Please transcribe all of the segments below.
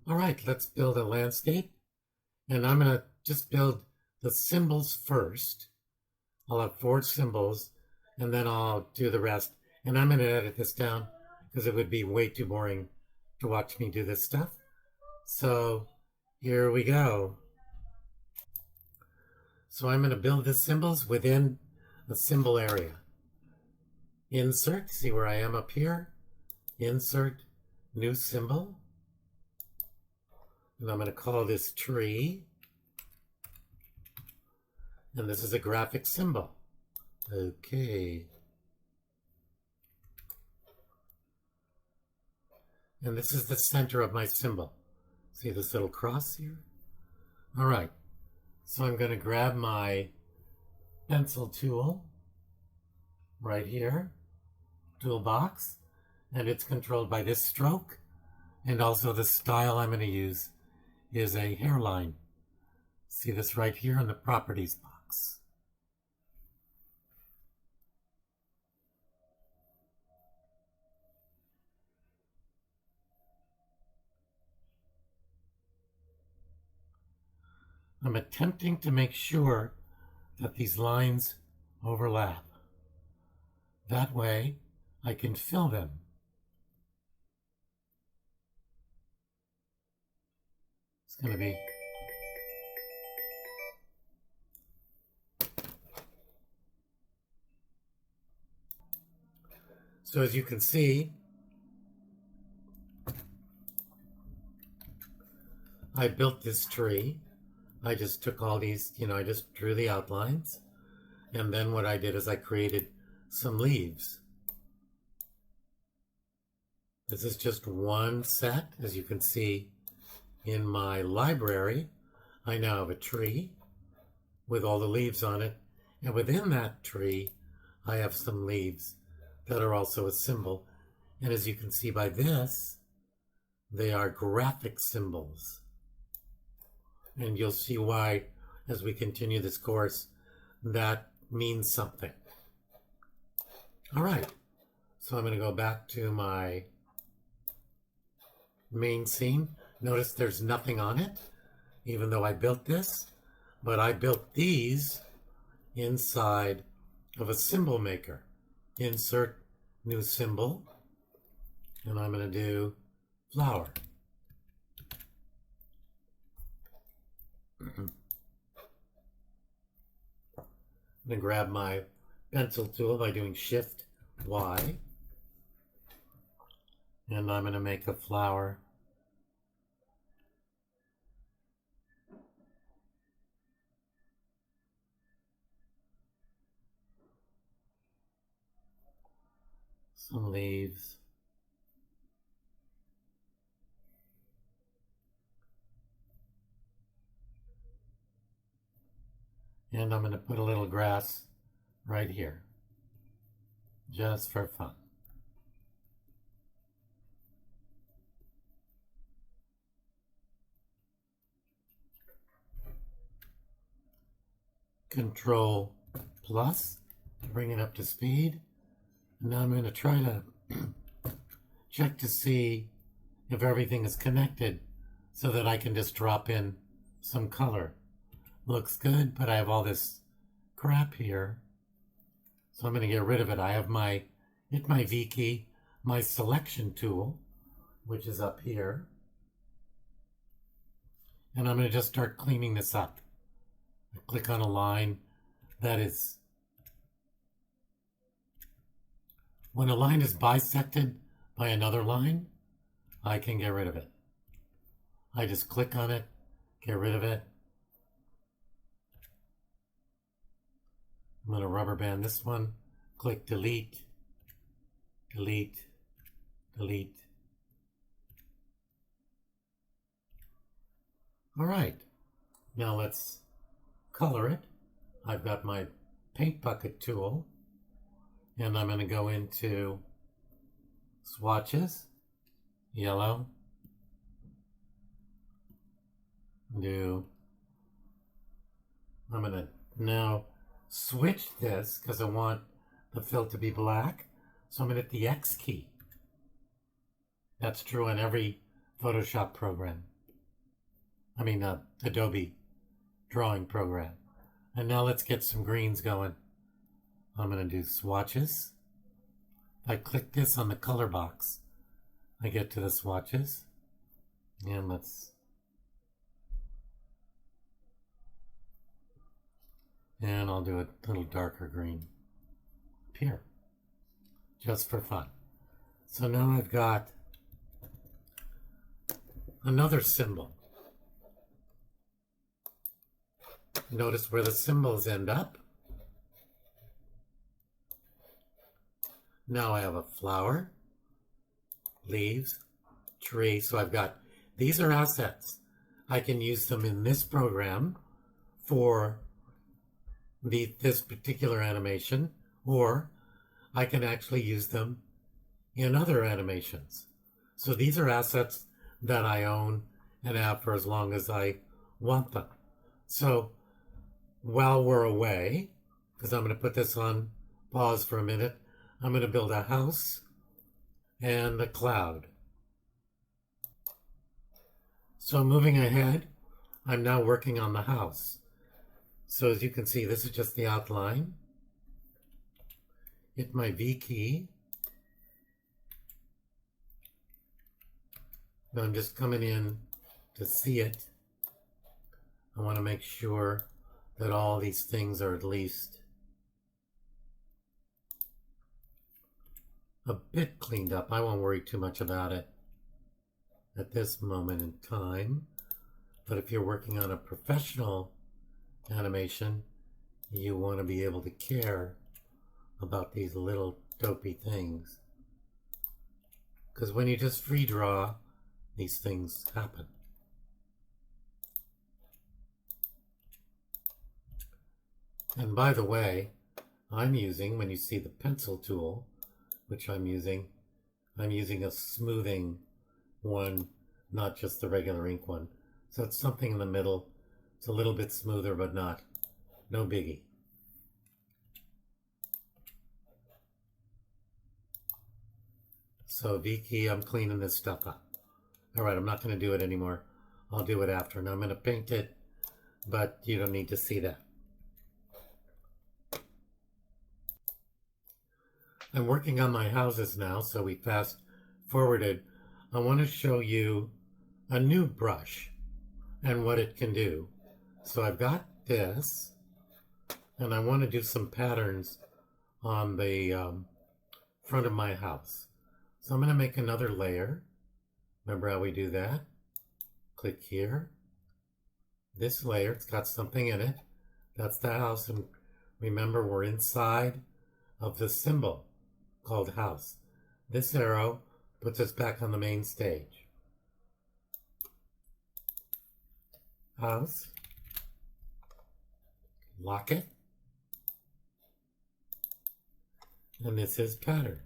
All right, let's build a landscape. And I'm going to just build the symbols first. I'll have 4 symbols, and then I'll do the rest. And I'm going to edit this down because it would be way too boring to watch me do this stuff. So here we go. So I'm going to build the symbols within a symbol area. Insert, see where I am up here? Insert, new symbol. And I'm going to call this tree. And this is a graphic symbol. Okay. And this is the center of my symbol. See this little cross here? All right. So I'm going to grab my pencil tool right here, toolbox, and it's controlled by this stroke. And also the style I'm going to use is a hairline. See this right here in the properties box. I'm attempting to make sure that these lines overlap. That way I can fill them. It's going to be so as you can see, I built this tree. I just took all these, I just drew the outlines. And then what I did is I created some leaves. This is just one set. As you can see in my library, I now have a tree with all the leaves on it. And within that tree, I have some leaves that are also a symbol. And as you can see by this, they are graphic symbols. And you'll see why, as we continue this course, that means something. All right, so I'm going to go back to my main scene. Notice there's nothing on it, even though I built this, but I built these inside of a symbol maker. Insert new symbol, and I'm going to do flower. I'm going to grab my pencil tool by doing Shift Y, and I'm going to make a flower. Some leaves. And I'm going to put a little grass right here, just for fun. Control plus to bring it up to speed. And now I'm going to try to check to see if everything is connected so that I can just drop in some color. Looks good, but I have all this crap here. So I'm going to get rid of it. I have hit my V key, my selection tool, which is up here. And I'm going to just start cleaning this up. I click on a line that is, when a line is bisected by another line, I can get rid of it. I just click on it, get rid of it. I'm going to rubber band this one, click delete, delete, delete. All right, now let's color it. I've got my paint bucket tool, and I'm going to go into swatches, yellow, I'm going to now switch this because I want the fill to be black. So I'm going to hit the X key. That's true on every Photoshop program. Adobe drawing program. And now let's get some greens going. I'm going to do swatches. I click this on the color box. I get to the swatches. And I'll do a little darker green here, just for fun. So now I've got another symbol. Notice where the symbols end up. Now I have a flower, leaves, tree. So I've got, these are assets. I can use them in this program for this particular animation, or I can actually use them in other animations. So these are assets that I own and have for as long as I want them. So while we're away, because I'm going to put this on pause for a minute, I'm going to build a house and a cloud. So moving ahead, I'm now working on the house. So as you can see, this is just the outline. Hit my V key. Now I'm just coming in to see it. I want to make sure that all these things are at least a bit cleaned up. I won't worry too much about it at this moment in time. But if you're working on a professional animation, you want to be able to care about these little dopey things. Because when you just free draw, these things happen. And by the way, I'm using, when you see the pencil tool, which I'm using a smoothing one, not just the regular ink one. So it's something in the middle. It's a little bit smoother, but no biggie. So V key, I'm cleaning this stuff up. All right, I'm not going to do it anymore. I'll do it after. And I'm going to paint it, but you don't need to see that. I'm working on my houses now, so we fast forwarded. I want to show you a new brush and what it can do. So I've got this, and I want to do some patterns on the front of my house. So I'm going to make another layer. Remember how we do that? Click here. This layer, it's got something in it. That's the house, and remember we're inside of the symbol called house. This arrow puts us back on the main stage. House. Lock it. And this is pattern.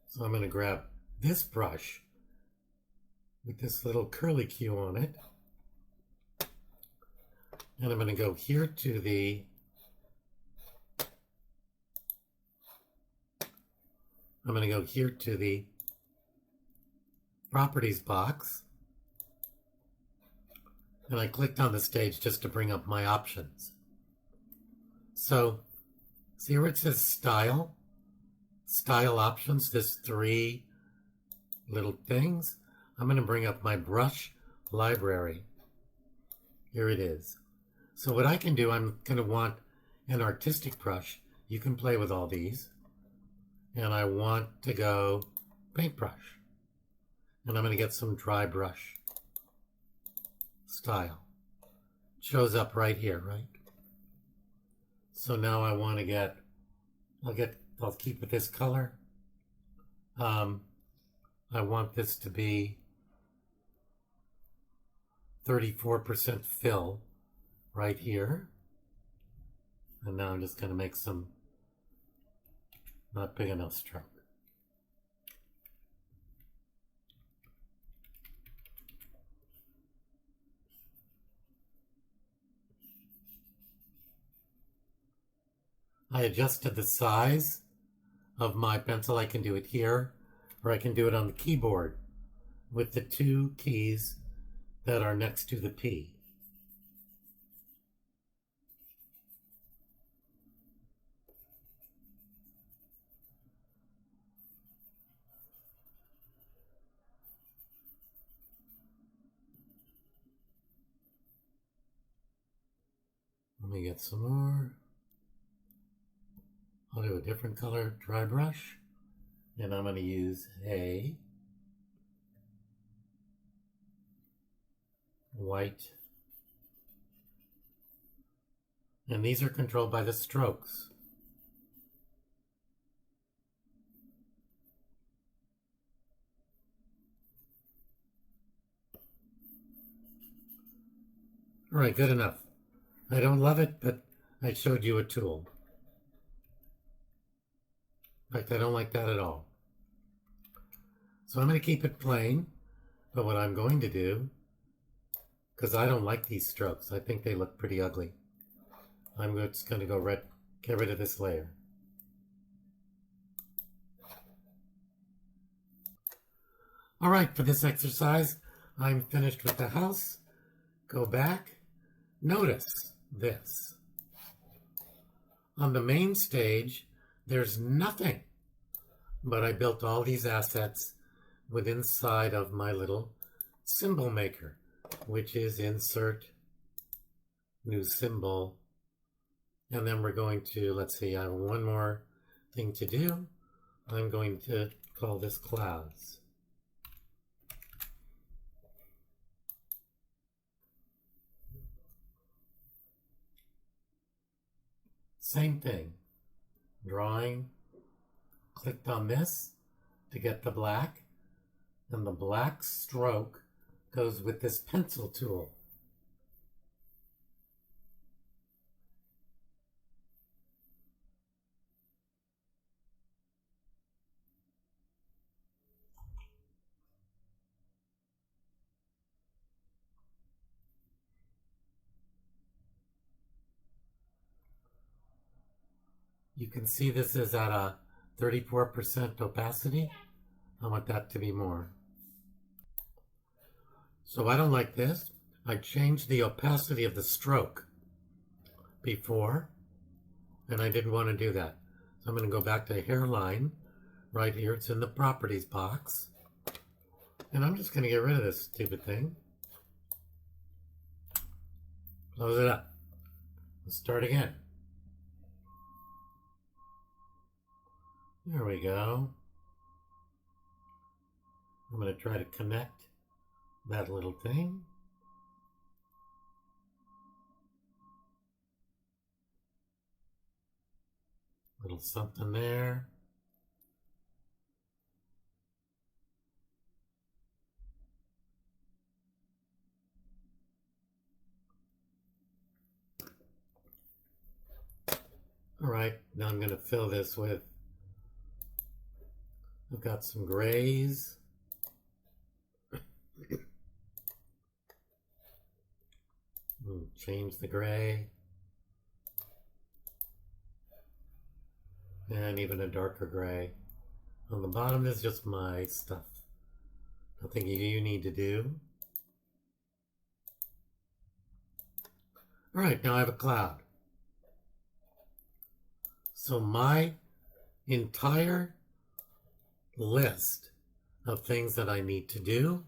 So I'm going to grab this brush with this little curly cue on it. And I'm going to go here to the properties box, and I clicked on the stage just to bring up my options. So see where it says style options, this 3 little things. I'm going to bring up my brush library. Here it is. So what I can do, I'm going to want an artistic brush. You can play with all these. And I want to go paintbrush. And I'm going to get some dry brush style. Shows up right here, right? So now I want to I'll keep it this color. I want this to be 34% fill right here. And now I'm just going to make some not big enough stroke. I adjusted the size of my pencil. I can do it here, or I can do it on the keyboard. with the two keys that are next to the P. Let me get some more. I'll do a different color dry brush, and I'm going to use a white, and these are controlled by the strokes. All right, good enough. I don't love it, but I showed you a tool. In fact, I don't like that at all. So I'm going to keep it plain, but what I'm going to do, because I don't like these strokes, I think they look pretty ugly, I'm just going to get rid of this layer. All right, for this exercise, I'm finished with the house. Go back. Notice this. On the main stage, there's nothing, but I built all these assets within inside of my little symbol maker, which is insert new symbol. And then we're going to, let's see, I have one more thing to do. I'm going to call this clouds. Same thing. Drawing, clicked on this to get the black, and the black stroke goes with this pencil tool. You can see this is at a 34% opacity. I want that to be more. So I don't like this. I changed the opacity of the stroke before, and I didn't want to do that. So I'm going to go back to hairline right here. It's in the properties box. And I'm just going to get rid of this stupid thing. Close it up. Let's start again. There we go. I'm going to try to connect that little thing. Little something there. All right, now I'm going to fill this with, I've got some grays. Change the gray. And even a darker gray. On the bottom is just my stuff. Nothing you need to do. All right, now I have a cloud. So my entire list of things that I need to do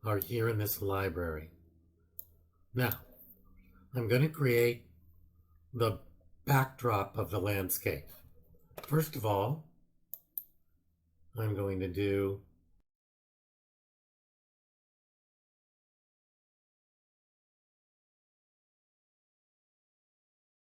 are here in this library. Now, I'm going to create the backdrop of the landscape. First of all, I'm going to do